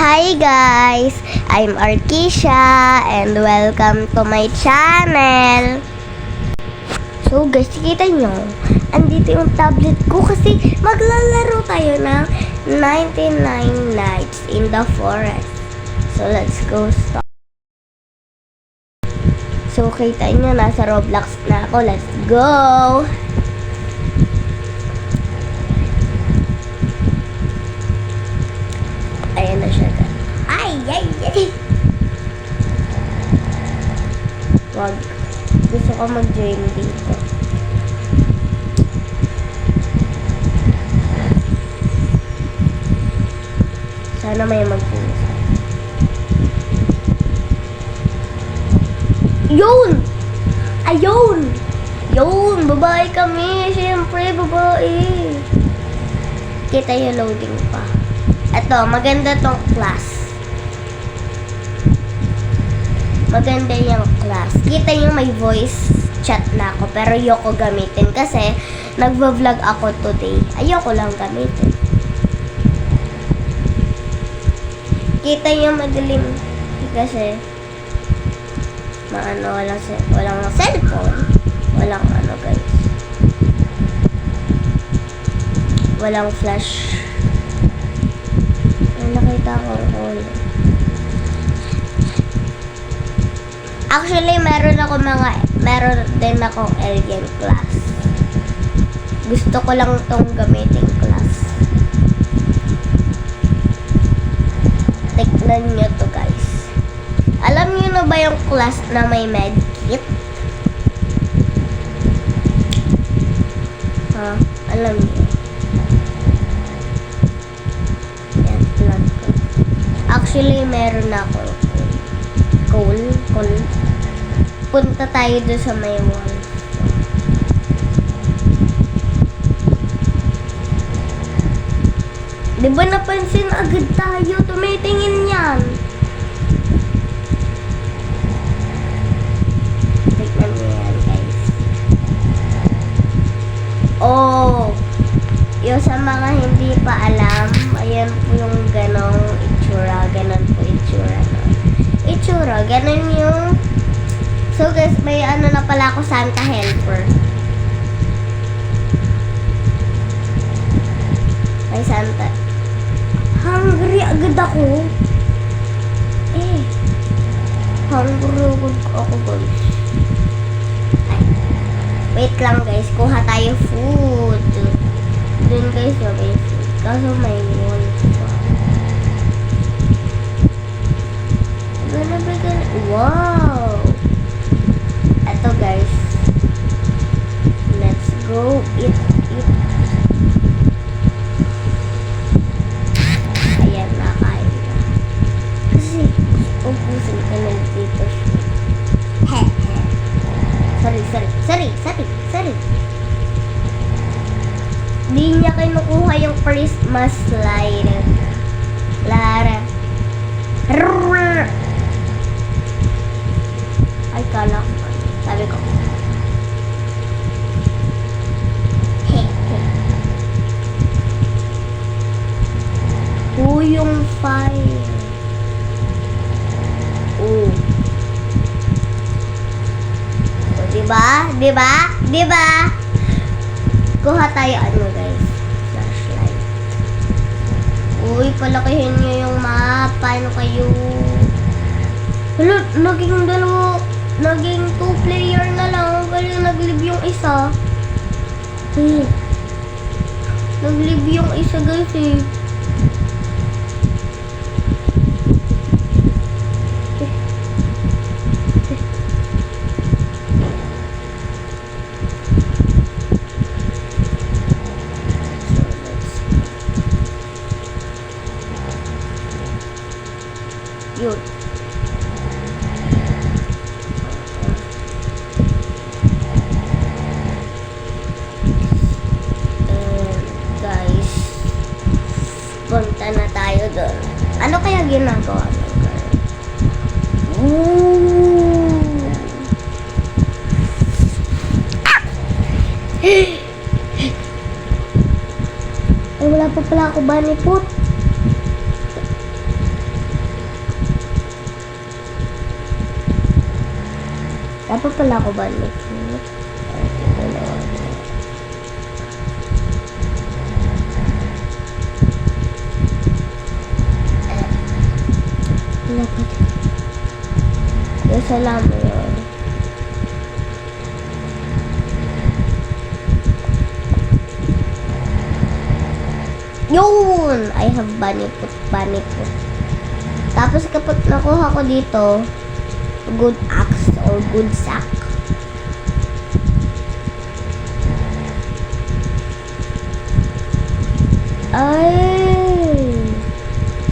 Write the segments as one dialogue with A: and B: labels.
A: Hi guys! I'm Arkisha and welcome to my channel! So guys, kita nyo, andito yung tablet ko kasi maglalaro tayo ng 99 Nights in the Forest. So let's go start. So kita nyo, nasa Roblox na ako. Let's go! Ayan na siya. Ay! Wag. Gusto ko mag-join dito. Sana may mag-join. Yun! Ayun! Yun! Babae kami! Siyempre, babae! Kita yung loading pa. Ito, maganda tong class. Maganda yung class. Kita nyo may voice chat na ako, pero ayoko gamitin kasi nagvo-vlog ako today. Ayoko lang gamitin. Kita nyo madilim kasi walang cellphone. Walang guys. Walang flash. Nakita ko all. Actually, meron din akong alien class. Gusto ko lang tong gamitin class. Tignan nyo to guys. Alam nyo na ba yung class na may medkit? Alam nyo. Actually, meron ako coal. Punta tayo doon sa may wall. Di ba napansin agad tayo? Tumitingin yan. Tignan niyo yan, guys. Oh! Yung sa mga hindi pa alam, ayan po yung ganong itsura. Ganon po itsura. Itsura, ganon yung... So guys, may na pala ako, Santa Helper. May Santa. Hungry agad ako. Hungry agad ako guys. Ay. Wait lang guys, kuha tayo food. Dun guys, may food. Kaso may wolf pa. Wow! Eto guys. Let's go eat. Ayan, nakain na. Kasi, ubusin ka na dito. Sorry. Di niya kinukuha yung Christmas light. Lara. Ay, kala ko. Sabi ko. Yung fire. Diba? Kuha tayo guys. Flashlight. Palakihin nyo yung map. Paano kayo? Hala, naging 2 player na lang. Kaya nag-live yung isa. Nag-live yung isa guys Yun. Guys, punta na tayo doon. Ano kaya ginagawa ng girl? Ay, wala pa pala ako bunny foot. pa pala ako ba? Ito na. Wala pa. Yung salamin yun. Yun! I have bunny foot. Tapos kapag nakuha ko dito, good axe or good sack. Ay!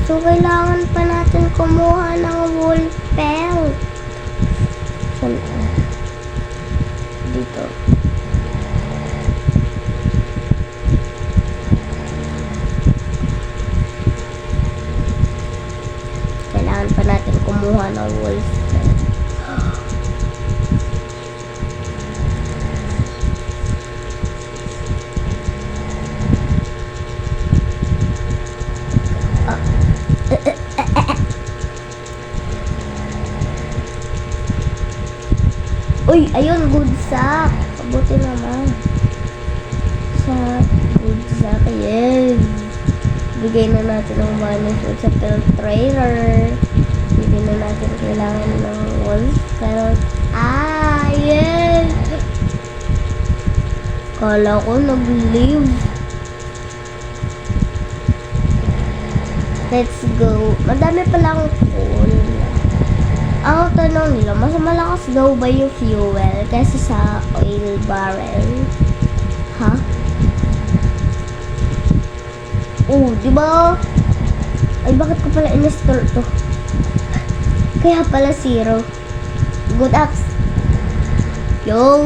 A: So, kailangan pa natin kumuha ng wool pelt. Dito. Kailangan pa natin kumuha ng wool pelt. Uy, ayun, good sack. Kabuti naman. Good sack, yes. Bigay na natin ng money food sa pelt trader. Bigay na natin kailangan ng wolf pelt. Ah, yes! Kala ko nag-leave. Let's go. Madami palang coal. Ang tanong nila, mas malakas daw ba yung fuel kaysa sa oil barrel? Ha? Oh, di ba? Ay, bakit ko pala in-install to? Kaya pala zero. Good apps. Yo!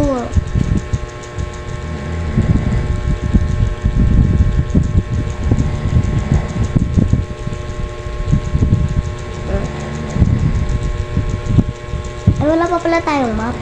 A: Ay, wala pa pala tayong map.